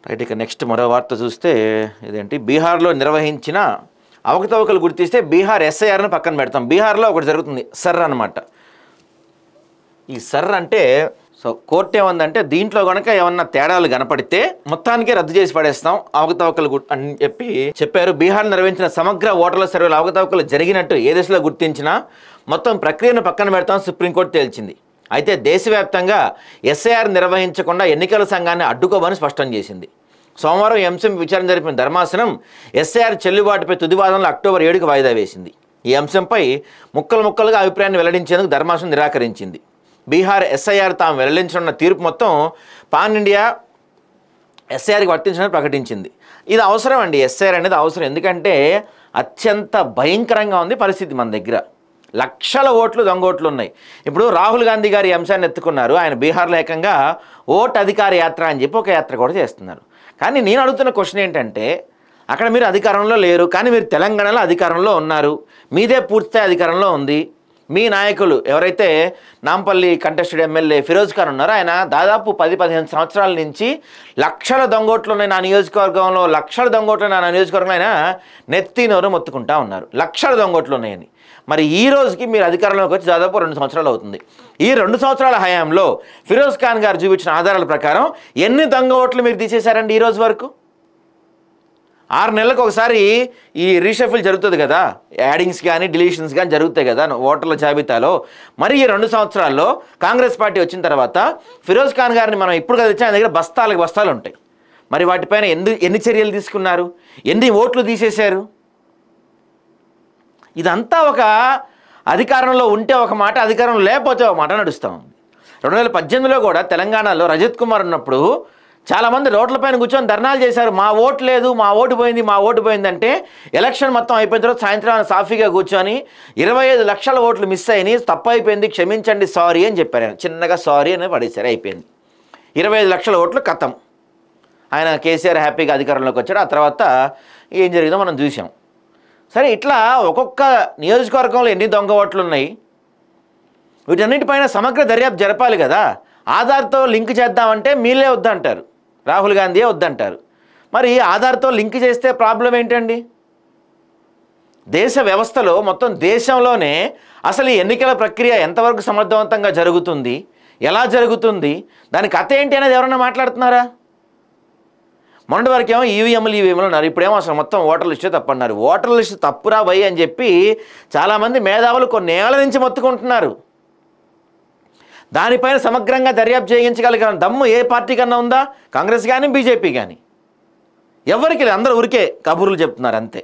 Right. ఇక next మరో వార్త చూస్తే ఇదేంటి, బీహార్లో నిర్వహించిన అవకతవకలు గుర్తిస్తే బీహార్ ఎస్ఐఆర్ను పక్కన పెడతాం. బీహార్లో ఒకటి జరుగుతుంది, సర్ అనమాట. ఈ సర్ అంటే సో కోర్టు ఏమందంటే దీంట్లో కనుక ఏమన్నా తేడాలు కనపడితే మొత్తానికే రద్దు చేసి పడేస్తాం అవకతవకలు అని చెప్పారు. బీహార్ నిర్వహించిన సమగ్ర ఓటర్ల సర్వేలో అవకతవకలు జరిగినట్టు ఏ దశలో గుర్తించినా మొత్తం ప్రక్రియను పక్కన పెడతాం సుప్రీంకోర్టు తేల్చింది. అయితే దేశవ్యాప్తంగా ఎస్ఐఆర్ నిర్వహించకుండా ఎన్నికల సంఘాన్ని అడ్డుకోమని స్పష్టం చేసింది. సోమవారం ఈ అంశం విచారణ జరిపిన ధర్మాసనం ఎస్ఐఆర్ చెల్లుబాటుపై తుది వాదనలు అక్టోబర్ 7కి వాయిదా వేసింది. ఈ అంశంపై ముక్కలుగా అభిప్రాయాన్ని వెల్లడించేందుకు ధర్మాసనం నిరాకరించింది. బీహార్ ఎస్ఐఆర్ తాము వెల్లడించనున్న తీర్పు మొత్తం పాన్ ఇండియా ఎస్ఐఆర్కి వర్తించినట్టు ప్రకటించింది. ఇది అవసరం అండి, ఎస్ఐఆర్ అనేది అవసరం. ఎందుకంటే అత్యంత భయంకరంగా ఉంది పరిస్థితి మన దగ్గర. లక్షల ఓట్లు దొంగ ఓట్లు ఉన్నాయి. ఇప్పుడు రాహుల్ గాంధీ గారు ఈ అంశాన్ని ఎత్తుకున్నారు. ఆయన బీహార్లో ఏకంగా ఓట్ అధికార యాత్ర అని చెప్పి ఒక యాత్ర కూడా చేస్తున్నారు. కానీ నేను అడుగుతున్న క్వశ్చన్ ఏంటంటే, అక్కడ మీరు అధికారంలో లేరు, కానీ మీరు తెలంగాణలో అధికారంలో ఉన్నారు. మీదే పూర్తిస్థాయి అధికారంలో ఉంది. మీ నాయకులు ఎవరైతే నాంపల్లి కంటెస్టెడ్ ఎమ్మెల్యే ఫిరోజ్ ఖాన్ ఉన్నారో ఆయన దాదాపు 10-15 సంవత్సరాల నుంచి లక్షల దొంగోట్లు ఉన్నాయి నా నియోజకవర్గంలో, లక్షల దొంగోట్లు నా నియోజకవర్గంలో ఆయన నెత్తి నోరు మొత్తుకుంటా ఉన్నారు. లక్షల దొంగోట్లు ఉన్నాయని. మరి ఈ రోజుకి మీరు అధికారంలోకి వచ్చి దాదాపు 2 సంవత్సరాలు అవుతుంది. ఈ 2 సంవత్సరాల హయాంలో ఫిరోజ్ ఖాన్ గారు చూపించిన ఆధారాల ప్రకారం ఎన్ని దొంగ ఓట్లు మీరు తీసేశారండి ఈ రోజు వరకు? 6 నెలలకు ఒకసారి ఈ రీషఫిల్ జరుగుతుంది కదా, యాడింగ్స్ కానీ డిలీషన్స్ కానీ జరుగుతాయి కదా ఓటర్ల జాబితాలో. మరి ఈ 2 సంవత్సరాల్లో కాంగ్రెస్ పార్టీ వచ్చిన తర్వాత ఫిరోజ్ ఖాన్ గారిని మనం ఇప్పుడు కదా ఇచ్చిన ఆయన దగ్గర బస్తాలు ఉంటాయి. మరి వాటిపైన ఎన్ని చర్యలు తీసుకున్నారు? ఎన్ని ఓట్లు తీసేశారు? ఇదంతా ఒక అధికారంలో ఉంటే ఒక మాట, అధికారంలో లేకపోతే ఒక మాట నడుస్తూ ఉంది. 2018లో కూడా తెలంగాణలో రజత్ కుమార్ ఉన్నప్పుడు చాలామంది రోడ్లపైన కూర్చొని ధర్నాలు చేశారు. మా ఓటు లేదు, మా ఓటు పోయింది అంటే ఎలక్షన్ మొత్తం అయిపోయిన తర్వాత సాయంత్రం సాఫీగా కూర్చొని 25 లక్షల ఓట్లు మిస్ అయినాయి, తప్పు అయిపోయింది, క్షమించండి, సారీ అని చెప్పారు. ఆయన చిన్నగా సారీ అని పడేశారు, అయిపోయింది. 25 లక్షల ఓట్లు కథం. ఆయన కేసీఆర్ హ్యాపీగా అధికారంలోకి వచ్చాడు. ఆ తర్వాత ఏం జరిగిందో మనం చూసాం. సరే, ఇట్లా ఒక్కొక్క నియోజకవర్గంలో ఎన్ని దొంగ ఓట్లు ఉన్నాయి, వీటన్నిటిపైన సమగ్ర దర్యాప్తు జరపాలి కదా. ఆధార్తో లింక్ చేద్దామంటే మీలే వద్దంటారు, రాహుల్ గాంధీయే వద్దంటారు. మరి ఆధార్తో లింక్ చేస్తే ప్రాబ్లం ఏంటండి? దేశ వ్యవస్థలో మొత్తం దేశంలోనే అసలు ఈ ఎన్నికల ప్రక్రియ ఎంతవరకు సమర్థవంతంగా జరుగుతుంది, ఎలా జరుగుతుంది, దాని కథ ఏంటి అనేది ఎవరన్నా మాట్లాడుతున్నారా? మొన్నటి వరకేమో ఈవీఎంలు అన్నారు, ఇప్పుడేమో అసలు మొత్తం ఓటర్ లిస్టే తప్పన్నారు. ఓటర్ లిస్ట్ తప్పురా భయ్ అని చెప్పి చాలామంది మేధావులు కొన్నేళ్ల నుంచి మొత్తుకుంటున్నారు. దానిపైన సమగ్రంగా దర్యాప్తు చేయించగలిగిన దమ్ము ఏ పార్టీ కన్నా ఉందా? కాంగ్రెస్ కానీ బీజేపీ కానీ ఎవరికి లేదు. అందరూ ఊరికే కబుర్లు చెప్తున్నారు అంతే.